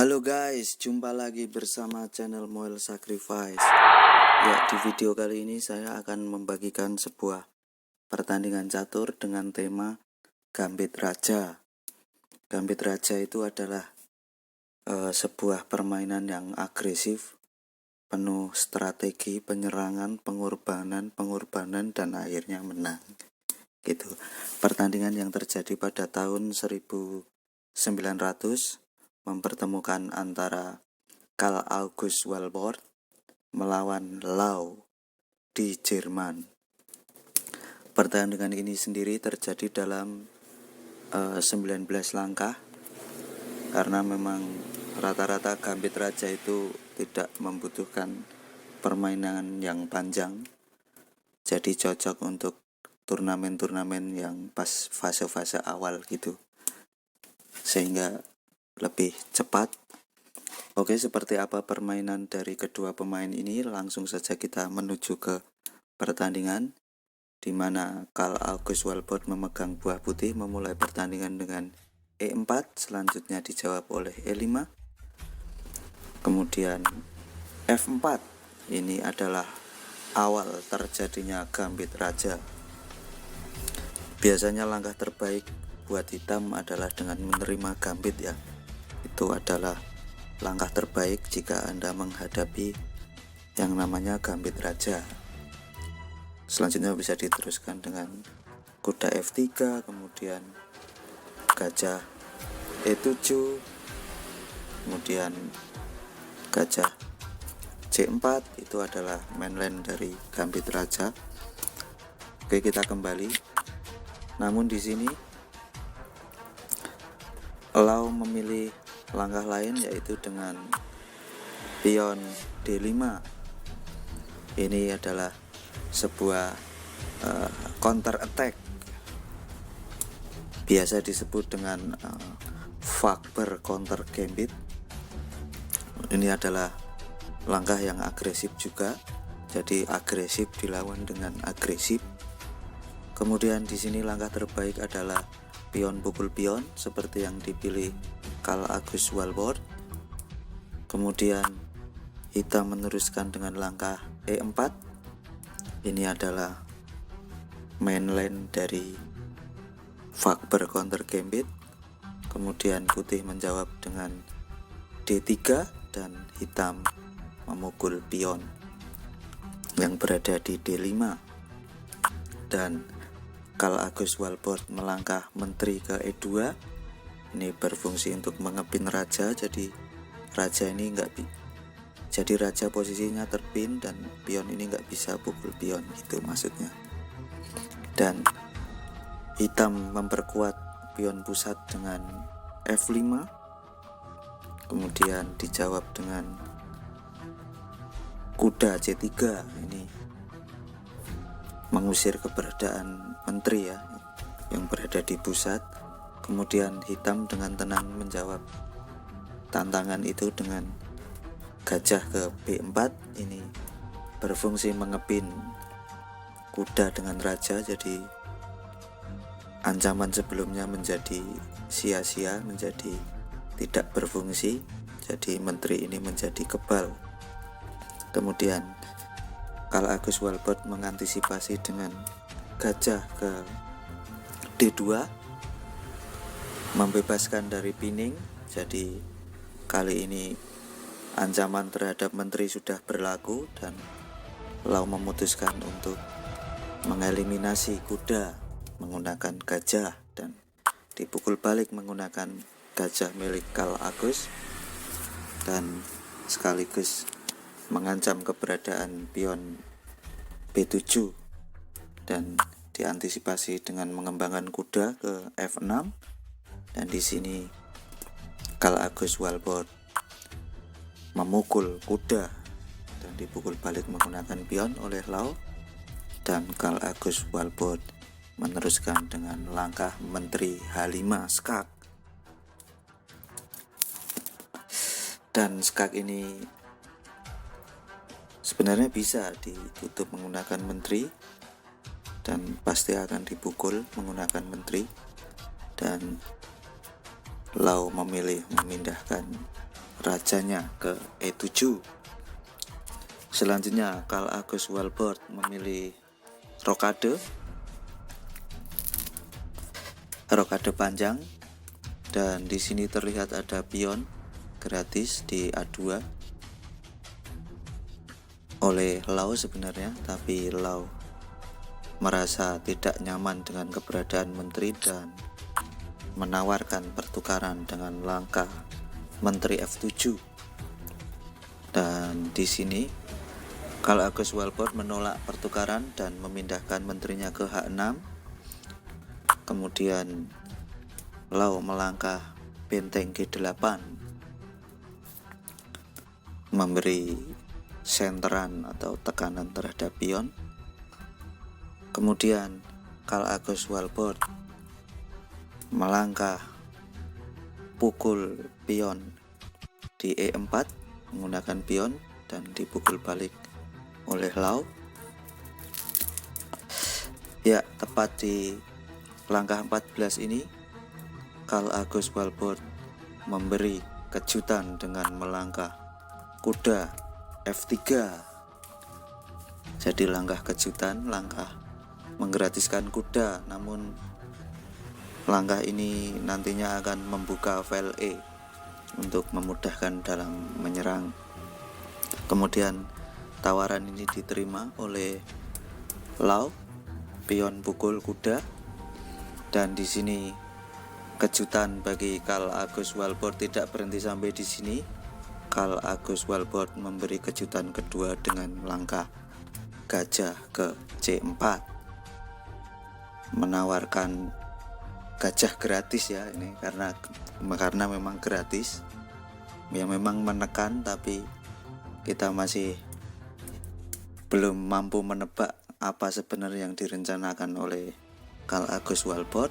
Halo guys, jumpa lagi bersama channel Moel Sacrifice. Ya, di video kali ini saya akan membagikan sebuah pertandingan catur dengan tema Gambit Raja. Gambit Raja itu adalah sebuah permainan yang agresif, penuh strategi, penyerangan, pengorbanan dan akhirnya menang. Gitu. Pertandingan yang terjadi pada tahun 1900 mempertemukan antara Karl August Walbord melawan Lau di Jerman. Pertandingan ini sendiri terjadi dalam 19 langkah karena memang rata-rata Gambit Raja itu tidak membutuhkan permainan yang panjang, jadi cocok untuk turnamen-turnamen yang pas fase-fase awal gitu, sehingga lebih cepat. Oke, seperti apa permainan dari kedua pemain ini? Langsung saja kita menuju ke pertandingan, di mana Karl August Walbord memegang buah putih, memulai pertandingan dengan E4, selanjutnya dijawab oleh E5, kemudian F4. Ini adalah awal terjadinya Gambit Raja. Biasanya langkah terbaik buat hitam adalah dengan menerima gambit ya. Itu adalah langkah terbaik jika Anda menghadapi yang namanya Gambit Raja. Selanjutnya bisa diteruskan dengan kuda F3, kemudian gajah E7, kemudian gajah C4. Itu adalah mainline dari Gambit Raja. Oke, kita kembali. Namun di sini Lau memilih langkah lain, yaitu dengan pion D5. Ini adalah sebuah counter attack, biasa disebut dengan Fakber counter gambit. Ini adalah langkah yang agresif juga, jadi agresif dilawan dengan agresif. Kemudian di sini langkah terbaik adalah pion pukul pion seperti yang dipilih Karl August Walbord. Kemudian hitam meneruskan dengan langkah E4. Ini adalah mainline dari Fakber counter gambit. Kemudian putih menjawab dengan D3 dan hitam memukul pion yang berada di D5. Dan Karl August Walbord melangkah menteri ke E2. Ini berfungsi untuk mengepin raja, jadi raja ini jadi raja posisinya terpin dan pion ini nggak bisa pukul pion, gitu maksudnya. Dan hitam memperkuat pion pusat dengan F5, kemudian dijawab dengan kuda C3. Ini mengusir keberadaan menteri ya, yang berada di pusat. Kemudian hitam dengan tenang menjawab tantangan itu dengan gajah ke B4. Ini berfungsi mengepin kuda dengan raja, jadi ancaman sebelumnya menjadi sia-sia, menjadi tidak berfungsi, jadi menteri ini menjadi kebal. Kemudian Karl August Walbord mengantisipasi dengan gajah ke D2, membebaskan dari pining. Jadi kali ini ancaman terhadap menteri sudah berlaku dan Lau memutuskan untuk mengeliminasi kuda menggunakan gajah dan dipukul balik menggunakan gajah milik Karl August, dan sekaligus mengancam keberadaan pion B7 dan diantisipasi dengan mengembangkan kuda ke F6. Dan di sini Karl August Walbord memukul kuda dan dipukul balik menggunakan pion oleh Lau, dan Karl August Walbord meneruskan dengan langkah menteri H5 skak. Dan skak ini sebenarnya bisa ditutup menggunakan menteri dan pasti akan dipukul menggunakan menteri, dan Lau memilih memindahkan rajanya ke E7. Selanjutnya Karl August Walbord memilih rokade panjang, dan di sini terlihat ada pion gratis di A2 oleh Lau sebenarnya, tapi Lau merasa tidak nyaman dengan keberadaan menteri dan menawarkan pertukaran dengan langkah menteri F7. Dan di sini Karl August Walbord menolak pertukaran dan memindahkan menterinya ke H6. Kemudian Lau melangkah benteng G8, memberi senteran atau tekanan terhadap pion. Kemudian Karl August Walbord melangkah pukul pion di E4 menggunakan pion dan dipukul balik oleh Lau. Ya, tepat di langkah 14 ini Karl August Walbord memberi kejutan dengan melangkah kuda F3. Jadi langkah kejutan, langkah menggratiskan kuda, namun langkah ini nantinya akan membuka file E untuk memudahkan dalam menyerang. Kemudian tawaran ini diterima oleh Lau, pion pukul kuda, dan di sini kejutan bagi Karl August Walbord tidak berhenti sampai di sini. Karl August Walbord memberi kejutan kedua dengan langkah gajah ke C4, menawarkan gajah gratis ya ini, karena memang gratis, ya memang menekan, tapi kita masih belum mampu menebak apa sebenarnya yang direncanakan oleh Karl August Walbord.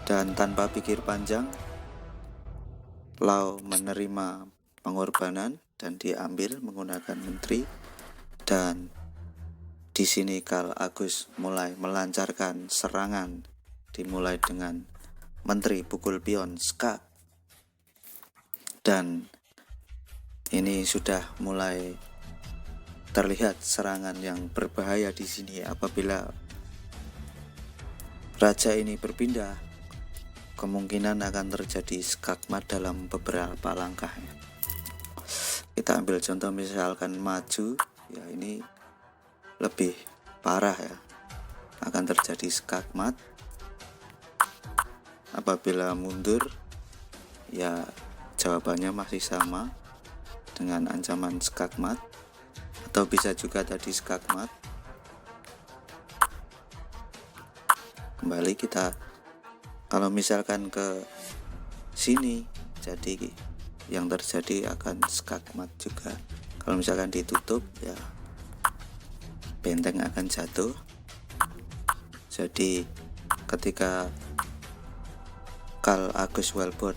Dan tanpa pikir panjang, Lau menerima pengorbanan dan diambil menggunakan menteri. Dan di sini Karl August mulai melancarkan serangan, dimulai dengan menteri pukul pion skak. Dan ini sudah mulai terlihat serangan yang berbahaya di sini. Apabila raja ini berpindah, kemungkinan akan terjadi skakmat dalam beberapa langkah. Kita ambil contoh misalkan maju, ya ini lebih parah ya, akan terjadi skakmat. Apabila mundur, ya jawabannya masih sama dengan ancaman skakmat, atau bisa juga tadi skakmat. Kembali kita, kalau misalkan ke sini, jadi yang terjadi akan skakmat juga. Kalau misalkan ditutup, ya benteng akan jatuh. Jadi ketika Karl August Walbord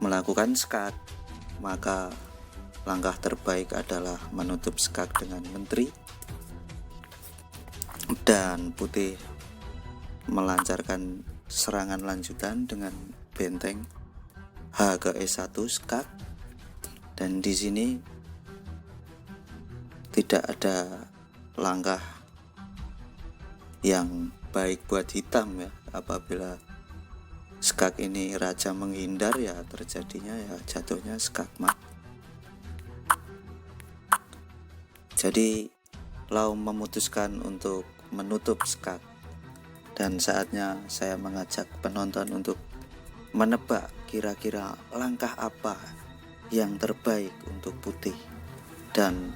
melakukan skak, maka langkah terbaik adalah menutup skak dengan menteri, dan putih melancarkan serangan lanjutan dengan benteng H ke E1 skak. Dan di sini tidak ada langkah yang baik buat hitam ya. Apabila skak ini raja menghindar, ya terjadinya ya jatuhnya skakmat. Jadi Lau memutuskan untuk menutup skak, dan saatnya saya mengajak penonton untuk menebak kira-kira langkah apa yang terbaik untuk putih dan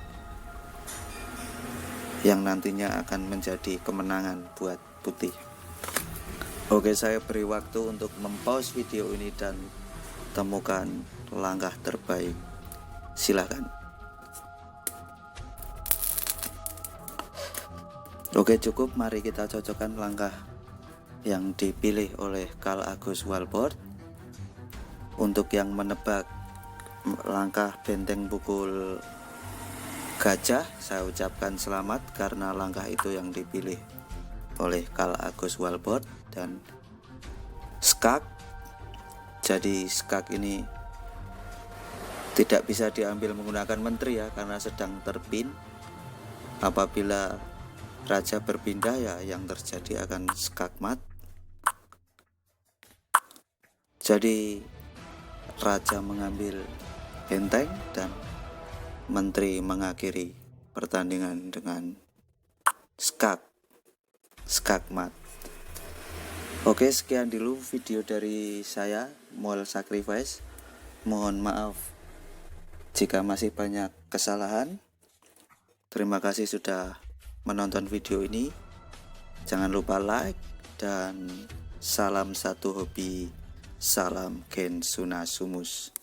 yang nantinya akan menjadi kemenangan buat putih. Oke, saya beri waktu untuk mempause video ini dan temukan langkah terbaik. Silakan. Oke, cukup. Mari kita cocokkan langkah yang dipilih oleh Karl August Walbord. Untuk yang menebak langkah benteng pukul gajah, saya ucapkan selamat karena langkah itu yang dipilih oleh Karl August Walbord. Dan skak, jadi skak ini Tidak bisa diambil menggunakan menteri ya, karena sedang terpin. Apabila raja berpindah ya yang terjadi akan skakmat. Jadi raja mengambil benteng dan menteri mengakhiri pertandingan dengan skakmat. Oke, sekian dulu video dari saya, Mall Sacrifice. Mohon maaf jika masih banyak kesalahan. Terima kasih sudah menonton video ini. Jangan lupa like dan salam satu hobi, salam Gensuna Sumus.